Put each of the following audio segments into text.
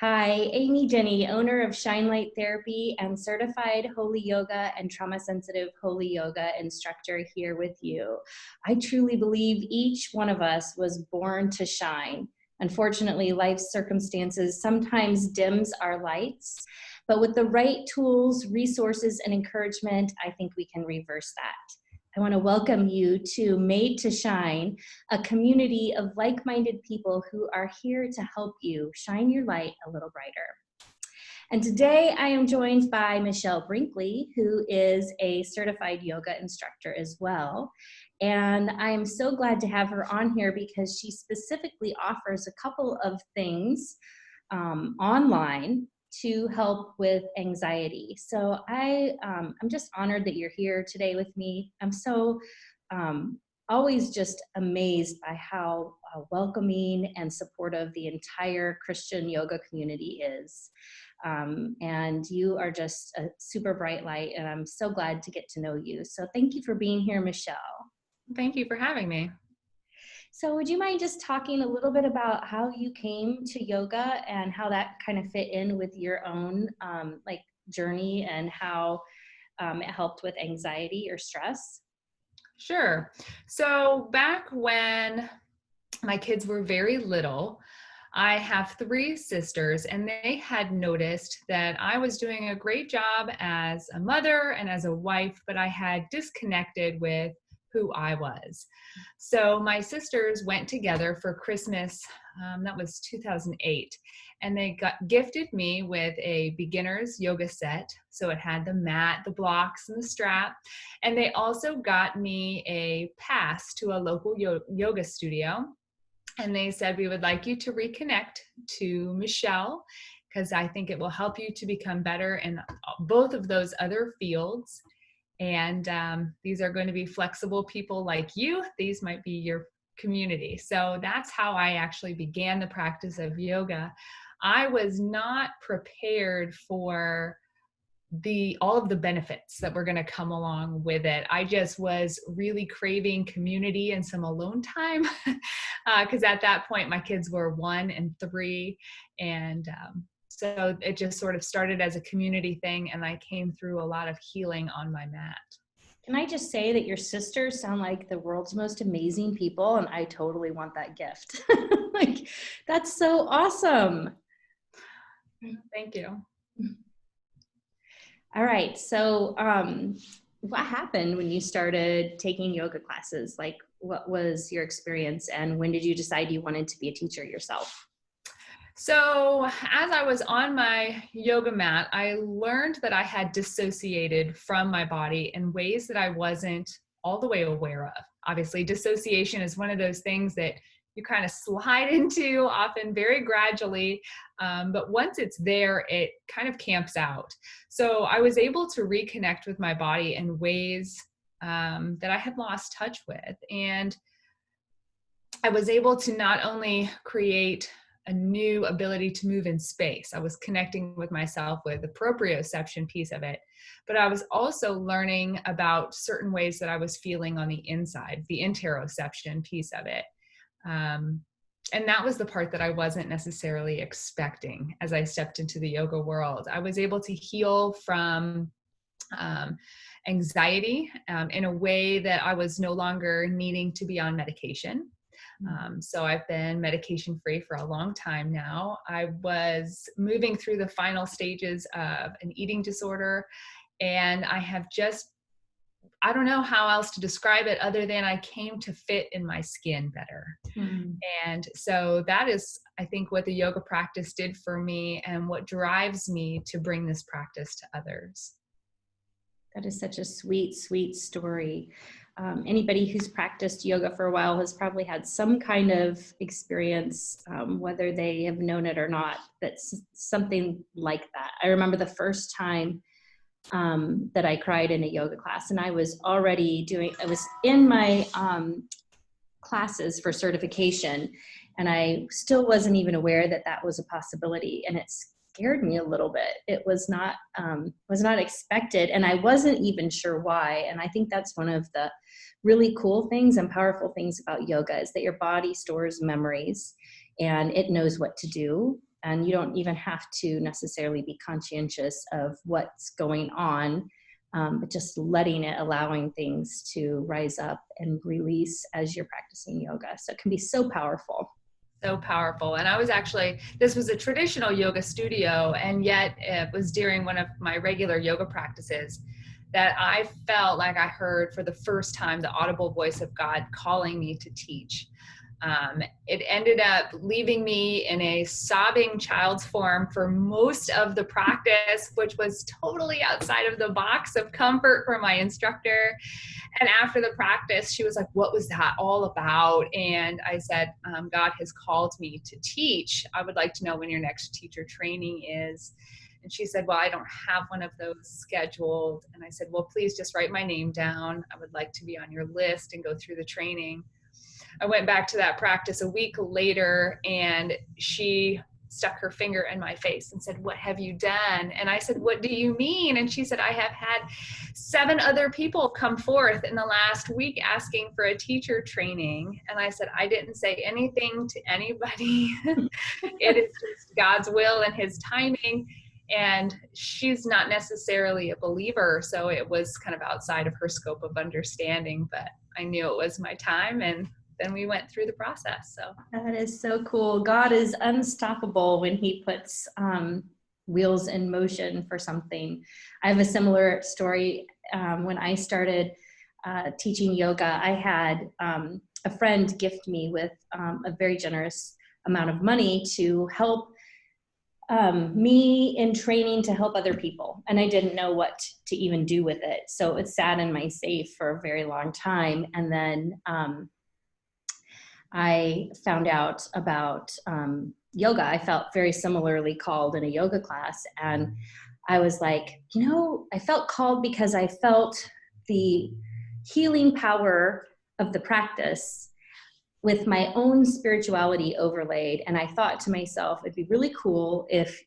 Hi, Amy Denney, owner of Shine Light Therapy and certified Holy Yoga and trauma sensitive Holy Yoga instructor here with you. I truly believe each one of us was born to shine. Unfortunately, life's circumstances sometimes dims our lights, but with the right tools, resources, and encouragement, I think we can reverse that. I want to welcome you to Made to Shine, a community of like-minded people who are here to help you shine your light a little brighter. And today I am joined by Michelle Brinkley, who is a certified yoga instructor as well. And I am so glad to have her on here because she specifically offers a couple of things online to help with anxiety. So I'm just honored that you're here today with me. I'm so always just amazed by how welcoming and supportive the entire Christian yoga community is. And you are just a super bright light, and I'm so glad to get to know you. So thank you for being here, Michelle. Thank you for having me. So would you mind just talking a little bit about how you came to yoga and how that kind of fit in with your own journey and how it helped with anxiety or stress? Sure. So back when my kids were very little, I have three sisters, and they had noticed that I was doing a great job as a mother and as a wife, but I had disconnected with who I was. So my sisters went together for Christmas, that was 2008, and they gifted me with a beginner's yoga set. So it had the mat, the blocks, and the strap. And they also got me a pass to a local yoga studio. And they said, we would like you to reconnect to Michelle, because I think it will help you to become better in both of those other fields. And these are going to be flexible people like you. These might be your community. So that's how I actually began the practice of yoga. I was not prepared for all of the benefits that were going to come along with it. I just was really craving community and some alone time because at that point my kids were 1 and 3, and so it just sort of started as a community thing, and I came through a lot of healing on my mat. Can I just say that your sisters sound like the world's most amazing people, and I totally want that gift. Like, that's so awesome. Thank you. All right. So what happened when you started taking yoga classes? Like, what was your experience, and when did you decide you wanted to be a teacher yourself? So as I was on my yoga mat, I learned that I had dissociated from my body in ways that I wasn't all the way aware of. Obviously, dissociation is one of those things that you kind of slide into, often very gradually, but once it's there, it kind of camps out. So I was able to reconnect with my body in ways that I had lost touch with. And I was able to not only create a new ability to move in space. I was connecting with myself with the proprioception piece of it, but I was also learning about certain ways that I was feeling on the inside, the interoception piece of it. And that was the part that I wasn't necessarily expecting as I stepped into the yoga world. I was able to heal from anxiety in a way that I was no longer needing to be on medication. So I've been medication free for a long time now. I was moving through the final stages of an eating disorder, and I have just, I don't know how else to describe it other than I came to fit in my skin better. And so that is, I think, what the yoga practice did for me and what drives me to bring this practice to others. That is such a sweet, sweet story. Anybody who's practiced yoga for a while has probably had some kind of experience, whether they have known it or not, that's something like that. I remember the first time that I cried in a yoga class, and I was in my classes for certification, and I still wasn't even aware that that was a possibility, and it scared me a little bit. It was not expected, and I wasn't even sure why. And I think that's one of the really cool things and powerful things about yoga is that your body stores memories and it knows what to do And you don't even have to necessarily be conscientious of what's going on, but just letting it, allowing things to rise up and release as you're practicing yoga. So it can be so powerful. So powerful. And I was actually, this was a traditional yoga studio, and yet it was during one of my regular yoga practices that I felt like I heard for the first time the audible voice of God calling me to teach. It ended up leaving me in a sobbing child's form for most of the practice, which was totally outside of the box of comfort for my instructor. And after the practice, she was like, "What was that all about?" And I said, "God has called me to teach. I would like to know when your next teacher training is." And she said, "Well, I don't have one of those scheduled." And I said, "Well, please just write my name down. I would like to be on your list and go through the training." I went back to that practice a week later, and she stuck her finger in my face and said, "What have you done?" And I said, "What do you mean?" And she said, "I have had 7 other people come forth in the last week asking for a teacher training." And I said, "I didn't say anything to anybody. It is just God's will and his timing." And she's not necessarily a believer, so it was kind of outside of her scope of understanding, but I knew it was my time, and then we went through the process. So That is so cool. God is unstoppable when he puts wheels in motion for something. I have a similar story. When I started teaching yoga, I had a friend gift me with a very generous amount of money to help me in training to help other people. And I didn't know what to even do with it. So it sat in my safe for a very long time. And then I found out about yoga. I felt very similarly called in a yoga class. And I was like, I felt called because I felt the healing power of the practice with my own spirituality overlaid. And I thought to myself, it'd be really cool if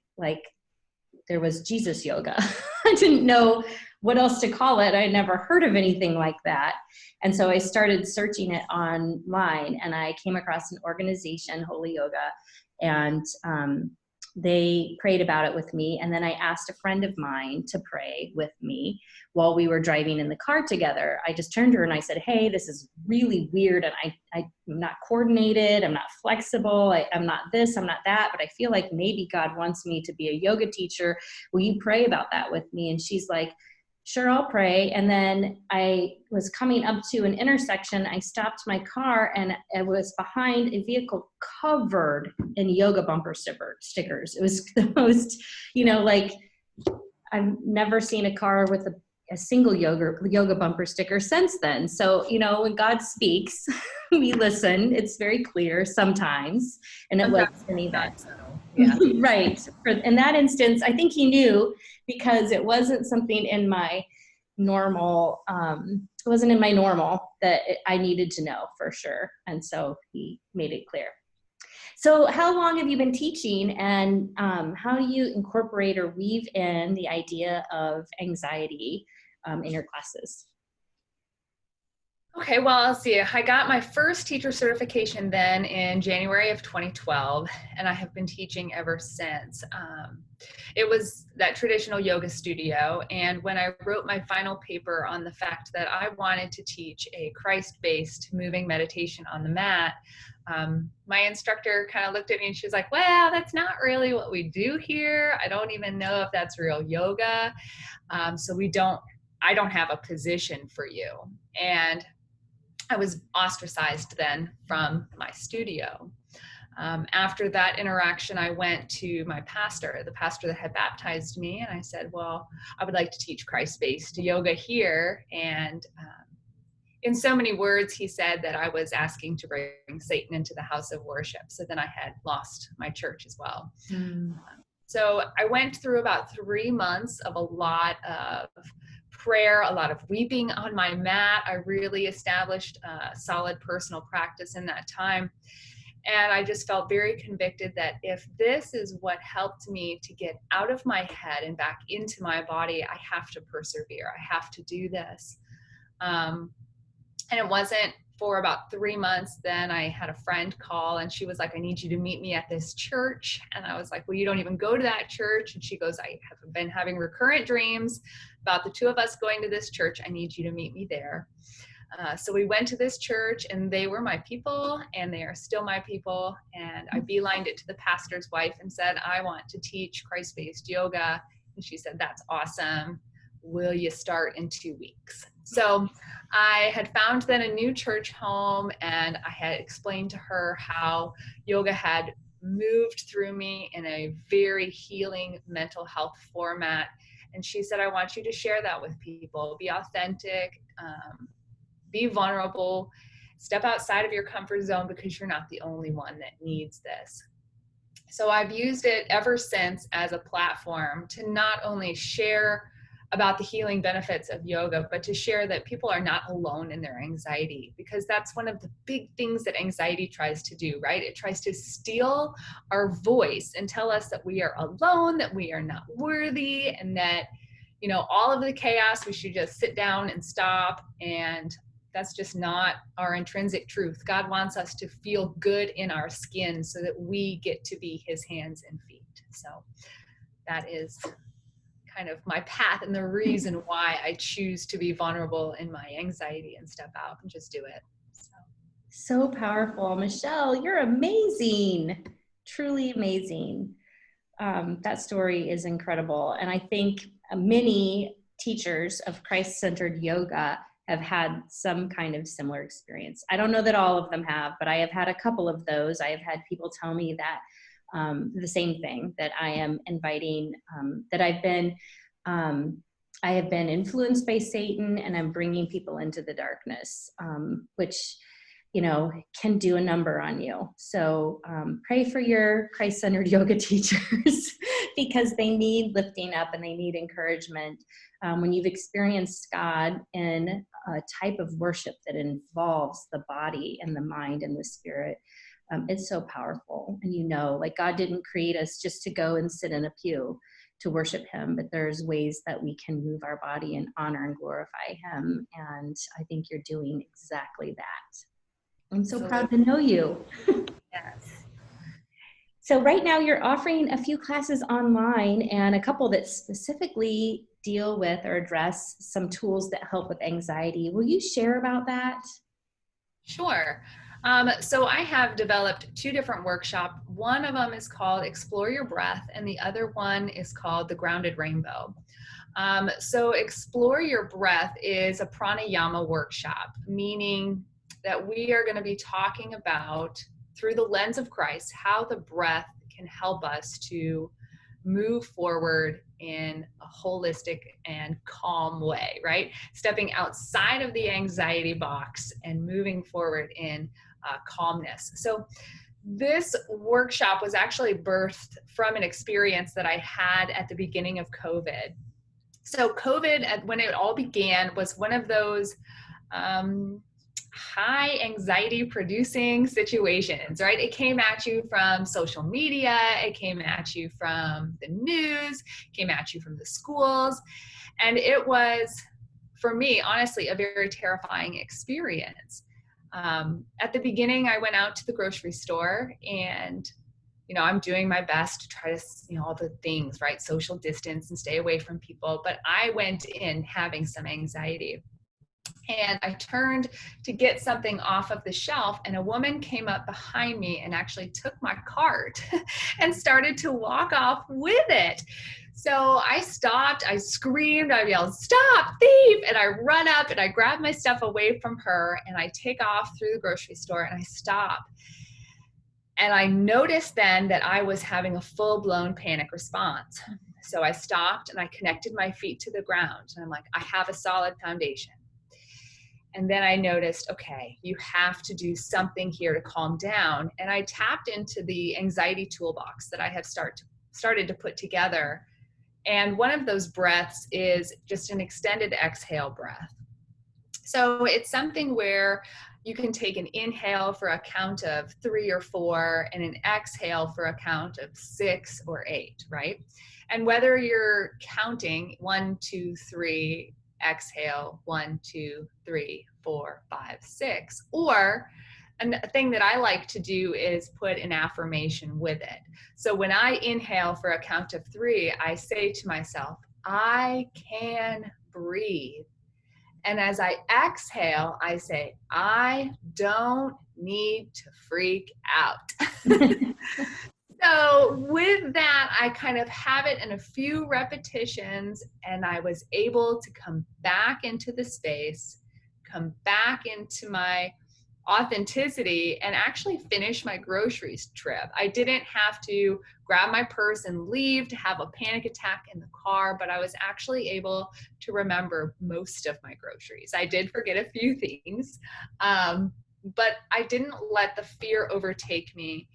there was Jesus yoga. I didn't know what else to call it. I had never heard of anything like that. And so I started searching it online, and I came across an organization, Holy Yoga, and they prayed about it with me. And then I asked a friend of mine to pray with me while we were driving in the car together. I just turned to her and I said, "Hey, this is really weird. And I'm not coordinated. I'm not flexible. I'm not this, I'm not that, but I feel like maybe God wants me to be a yoga teacher. Will you pray about that with me?" And she's like, "Sure, I'll pray." And then I was coming up to an intersection. I stopped my car, and it was behind a vehicle covered in yoga bumper stickers. It was the most, I've never seen a car with a single yoga bumper sticker since then. So, when God speaks, we listen. It's very clear sometimes. And it was an event. yeah. Right. In that instance, I think he knew, because it wasn't something in my normal, it wasn't in my normal that I needed to know for sure. And so he made it clear. So how long have you been teaching, and how do you incorporate or weave in the idea of anxiety in your classes? Okay, well, I'll see. I got my first teacher certification then in January of 2012, and I have been teaching ever since. It was that traditional yoga studio, and when I wrote my final paper on the fact that I wanted to teach a Christ-based moving meditation on the mat, my instructor kind of looked at me and she was like, "Well, that's not really what we do here. I don't even know if that's real yoga. So I don't have a position for you." And I was ostracized then from my studio. After that interaction, I went to my pastor, the pastor that had baptized me, and I said, "Well, I would like to teach Christ-based yoga here." And in so many words, he said that I was asking to bring Satan into the house of worship. So then I had lost my church as well. So I went through about 3 months of a lot of prayer, a lot of weeping on my mat. I really established a solid personal practice in that time. And I just felt very convicted that if this is what helped me to get out of my head and back into my body, I have to persevere. I have to do this. And it wasn't for about 3 months, then I had a friend call and she was like, I need you to meet me at this church. And I was like, well, you don't even go to that church. And she goes, I have been having recurrent dreams about the two of us going to this church. I need you to meet me there. So we went to this church and they were my people and they are still my people. And I beelined it to the pastor's wife and said, I want to teach Christ-based yoga. And she said, that's awesome. Will you start in 2 weeks? So I had found then a new church home and I had explained to her how yoga had moved through me in a very healing mental health format. And she said, I want you to share that with people, be authentic, be vulnerable, step outside of your comfort zone because you're not the only one that needs this. So I've used it ever since as a platform to not only share about the healing benefits of yoga, but to share that people are not alone in their anxiety, because that's one of the big things that anxiety tries to do, right? It tries to steal our voice and tell us that we are alone, that we are not worthy, and that, you know, all of the chaos, we should just sit down and stop. And that's just not our intrinsic truth. God wants us to feel good in our skin so that we get to be his hands and feet. So that is kind of my path and the reason why I choose to be vulnerable in my anxiety and step out and just do it. So powerful. Michelle, you're amazing. Truly amazing. That story is incredible. And I think many teachers of Christ-centered yoga have had some kind of similar experience. I don't know that all of them have, but I have had a couple of those. I have had people tell me that the same thing, that I am inviting, that I have been influenced by Satan and I'm bringing people into the darkness, which, you know, can do a number on you. So pray for your Christ-centered yoga teachers because they need lifting up and they need encouragement. When you've experienced God in a type of worship that involves the body and the mind and the spirit, it's so powerful. And you know, like God didn't create us just to go and sit in a pew to worship him, but there's ways that we can move our body and honor and glorify him. And I think you're doing exactly that. I'm so proud to know you. Yes. So right now you're offering a few classes online and a couple that specifically deal with or address some tools that help with anxiety. Will you share about that? Sure. So I have developed 2 different workshops. One of them is called Explore Your Breath, and the other one is called The Grounded Rainbow. So Explore Your Breath is a pranayama workshop, meaning that we are going to be talking about, through the lens of Christ, how the breath can help us to move forward in a holistic and calm way, right? Stepping outside of the anxiety box and moving forward in calmness. So this workshop was actually birthed from an experience that I had at the beginning of COVID. So COVID, when it all began, was one of those high anxiety producing situations, right? It came at you from social media, it came at you from the news, came at you from the schools. And it was, for me, honestly, a very terrifying experience. At the beginning, I went out to the grocery store and, you know, I'm doing my best to try to, you know, all the things, right? Social distance and stay away from people. But I went in having some anxiety. And I turned to get something off of the shelf and a woman came up behind me and actually took my cart and started to walk off with it. So I stopped, I screamed, I yelled, "Stop, thief!" And I run up and I grab my stuff away from her and I take off through the grocery store and I stop. And I noticed then that I was having a full-blown panic response. So I stopped and I connected my feet to the ground and I'm like, I have a solid foundation. And then I noticed, okay, you have to do something here to calm down. And I tapped into the anxiety toolbox that I have started to put together. And one of those breaths is just an extended exhale breath. So it's something where you can take an inhale for a count of 3 or 4 and an exhale for a count of 6 or 8, right? And whether you're counting 1, 2, 3, exhale, 1, 2, 3, 4, 5, 6. Or a thing that I like to do is put an affirmation with it. So when I inhale for a count of 3, I say to myself, I can breathe. And as I exhale, I say, I don't need to freak out. So with that, I kind of have it in a few repetitions, and I was able to come back into the space, come back into my authenticity, and actually finish my groceries trip. I didn't have to grab my purse and leave to have a panic attack in the car, but I was actually able to remember most of my groceries. I did forget a few things, but I didn't let the fear overtake me.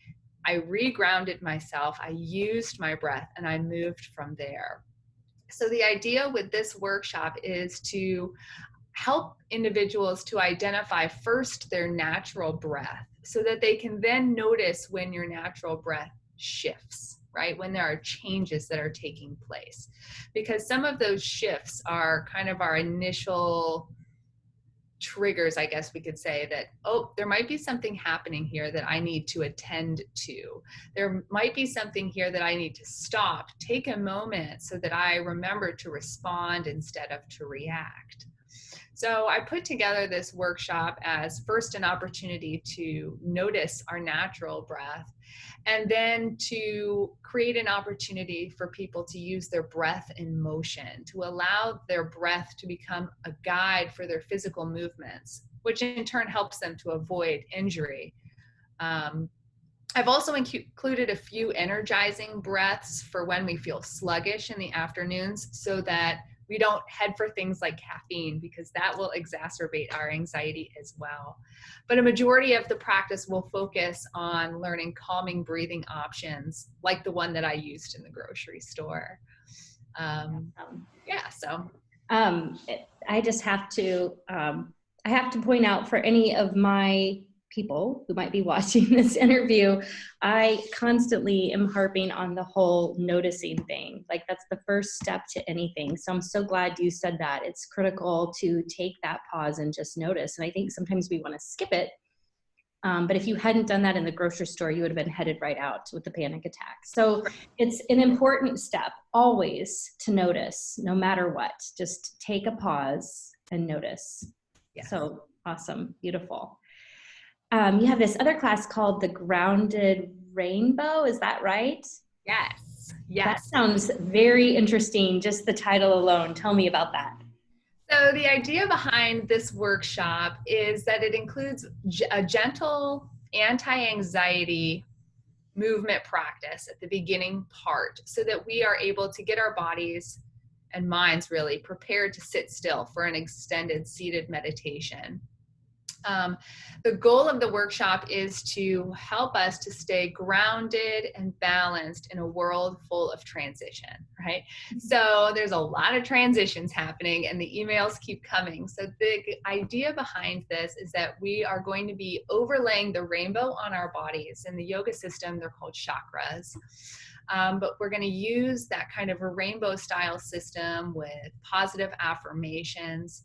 I regrounded myself, I used my breath, and I moved from there. So the idea with this workshop is to help individuals to identify first their natural breath so that they can then notice when your natural breath shifts, right? When there are changes that are taking place. Because some of those shifts are kind of our initial triggers, I guess we could say, that, oh, there might be something happening here that I need to attend to. There might be something here that I need to stop, take a moment so that I remember to respond instead of to react. So I put together this workshop as first an opportunity to notice our natural breath, and then to create an opportunity for people to use their breath in motion, to allow their breath to become a guide for their physical movements, which in turn helps them to avoid injury. I've also included a few energizing breaths for when we feel sluggish in the afternoons, so that we don't head for things like caffeine, because that will exacerbate our anxiety as well. But a majority of the practice will focus on learning calming breathing options, like the one that I used in the grocery store. I just have to, I have to point out for any of my people who might be watching this interview, I constantly am harping on the whole noticing thing. Like, that's the first step to anything. So I'm so glad you said that. It's critical to take that pause and just notice. And I think sometimes we want to skip it. But if you hadn't done that in the grocery store, you would have been headed right out with the panic attack. So it's an important step always to notice, no matter what. Just take a pause and notice. Yes. So awesome. Beautiful. You have this other class called the Grounded Rainbow. Is that right? Yes. That sounds very interesting. Just the title alone. Tell me about that. So the idea behind this workshop is that it includes a gentle anti-anxiety movement practice at the beginning part, so that we are able to get our bodies and minds really prepared to sit still for an extended seated meditation. The goal of the workshop is to help us to stay grounded and balanced in a world full of transition, right? So there's a lot of transitions happening, and the emails keep coming. So the idea behind this is that we are going to be overlaying the rainbow on our bodies. In the yoga system, they're called chakras. But we're going to use that kind of a rainbow style system with positive affirmations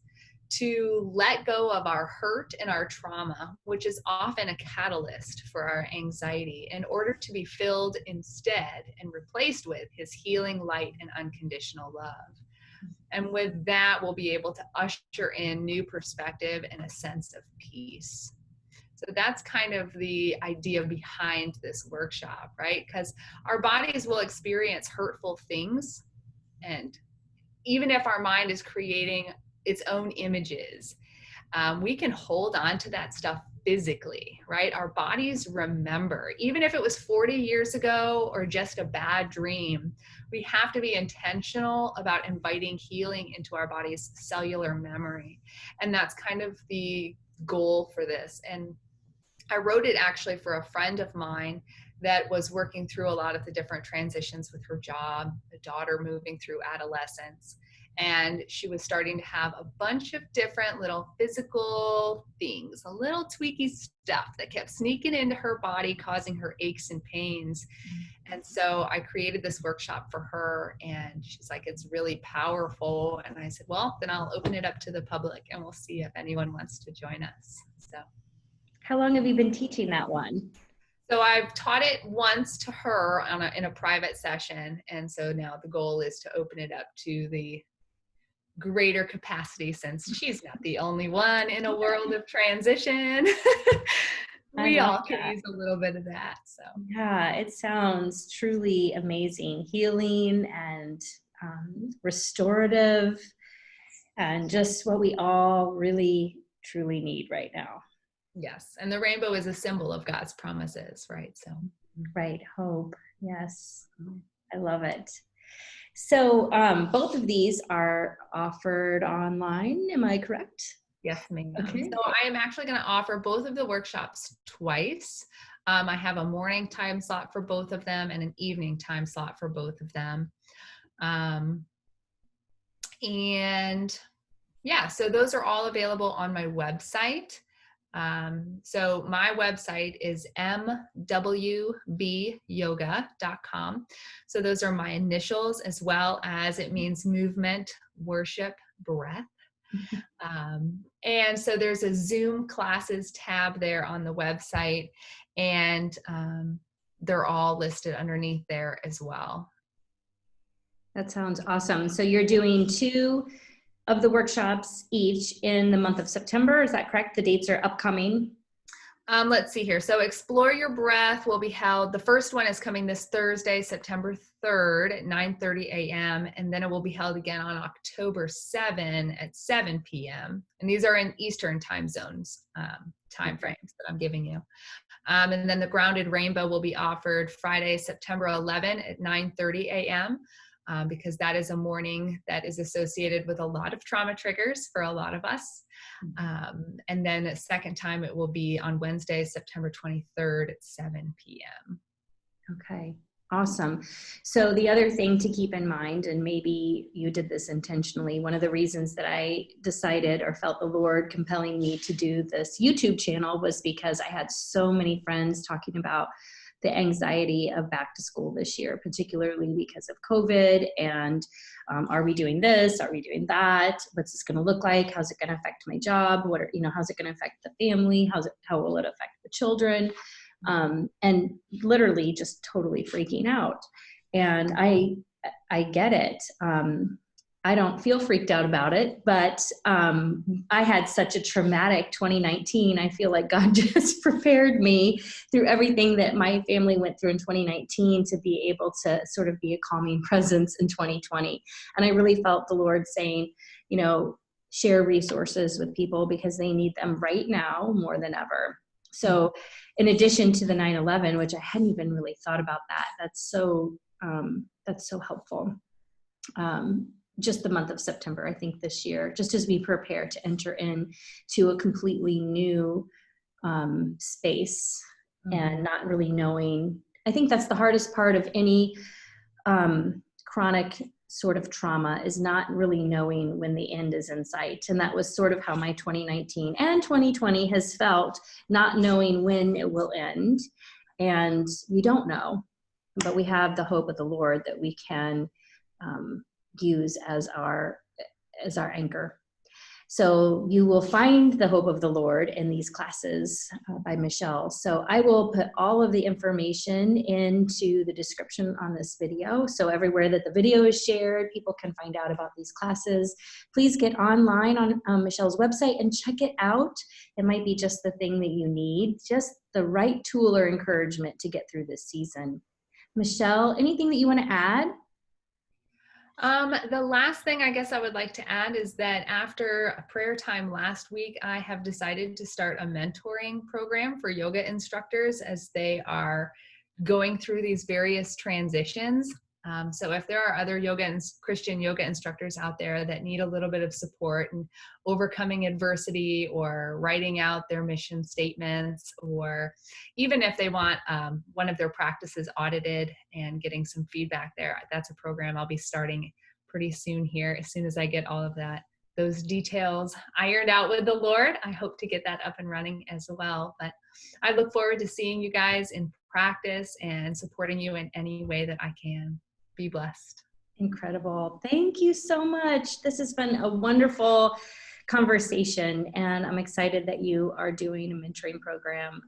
to let go of our hurt and our trauma, which is often a catalyst for our anxiety, in order to be filled instead and replaced with his healing light and unconditional love. And with that, we'll be able to usher in new perspective and a sense of peace. So that's kind of the idea behind this workshop, right? Because our bodies will experience hurtful things, and even if our mind is creating its own images, we can hold on to that stuff physically, right? Our bodies remember, even if it was 40 years ago or just a bad dream. We have to be intentional about inviting healing into our body's cellular memory. And that's kind of the goal for this. And I wrote it actually for a friend of mine that was working through a lot of the different transitions with her job, a daughter moving through adolescence. And she was starting to have a bunch of different little physical things, a little tweaky stuff that kept sneaking into her body, causing her aches and pains. And so I created this workshop for her, and she's like, it's really powerful. And I said, well, then I'll open it up to the public and we'll see if anyone wants to join us. So How long have you been teaching that one? So I've taught it once to her in a private session. And so now the goal is to open it up to the greater capacity, since she's not the only one in a world of transition. We all could use a little bit of that. So yeah, it sounds truly amazing. Healing and restorative, and just what we all really truly need right now. yes. And the rainbow is a symbol of God's promises, right? So right, hope. Yes, I love it. So both of these are offered online, am I correct? yes, ma'am. Okay. So I am actually going to offer both of the workshops twice. I have a morning time slot for both of them and an evening time slot for both of them. And yeah, so those are all available on my website. So my website is mwbyoga.com. So those are my initials, as well as it means movement, worship, breath. And so there's a Zoom classes tab there on the website, and they're all listed underneath there as well. That sounds awesome. So you're doing 2 of the workshops each in the month of September. Is that correct? The dates are upcoming. Let's see here. So Explore Your Breath will be held. The first one is coming this Thursday, September 3rd at 9:30 a.m. And then it will be held again on October 7 at 7 p.m. And these are in Eastern time zones, time frames that I'm giving you. And then the Grounded Rainbow will be offered Friday, September 11 at 9:30 a.m. Because that is a morning that is associated with a lot of trauma triggers for a lot of us. And then a second time it will be on Wednesday, September 23rd at 7 p.m. Okay, awesome. So the other thing to keep in mind, and maybe you did this intentionally, one of the reasons that I decided or felt the Lord compelling me to do this YouTube channel was because I had so many friends talking about the anxiety of back to school this year, particularly because of COVID. And are we doing this? Are we doing that? What's this going to look like? How's it going to affect my job? How's it going to affect the family? How will it affect the children? And literally just totally freaking out. And I get it. I don't feel freaked out about it, but I had such a traumatic 2019. I feel like God just prepared me through everything that my family went through in 2019 to be able to sort of be a calming presence in 2020. And I really felt the Lord saying, share resources with people because they need them right now more than ever. So in addition to the 9/11, which I hadn't even really thought about that's so helpful. Just the month of September, I think this year, just as we prepare to enter into a completely new space and not really knowing. I think that's the hardest part of any chronic sort of trauma, is not really knowing when the end is in sight. And that was sort of how my 2019 and 2020 has felt, not knowing when it will end. And we don't know, but we have the hope of the Lord that we can use as our anchor. So you will find the hope of the Lord in these classes by Michelle. So I will put all of the information into the description on this video. So everywhere that the video is shared, people can find out about these classes. Please get online on Michelle's website and check it out. It might be just the thing that you need, just the right tool or encouragement to get through this season. Michelle, anything that you want to add? The last thing I guess I would like to add is that after a prayer time last week, I have decided to start a mentoring program for yoga instructors as they are going through these various transitions. So if there are other Christian yoga instructors out there that need a little bit of support in overcoming adversity or writing out their mission statements, or even if they want one of their practices audited and getting some feedback there, that's a program I'll be starting pretty soon here. As soon as I get all of those details ironed out with the Lord, I hope to get that up and running as well. But I look forward to seeing you guys in practice and supporting you in any way that I can. Be blessed. Incredible. Thank you so much. This has been a wonderful conversation, and I'm excited that you are doing a mentoring program.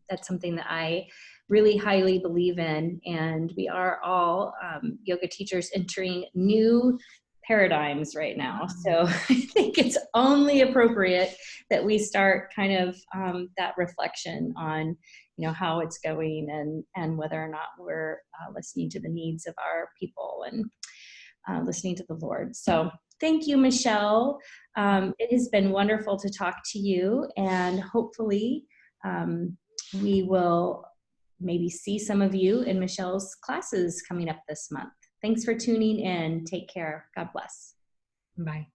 That's something that I really highly believe in, and we are all yoga teachers entering new paradigms right now. So I think it's only appropriate that we start kind of that reflection on, you know, how it's going and whether or not we're listening to the needs of our people and listening to the Lord. So thank you, Michelle. It has been wonderful to talk to you, and hopefully we will maybe see some of you in Michelle's classes coming up this month. Thanks for tuning in. Take care. God bless. Bye.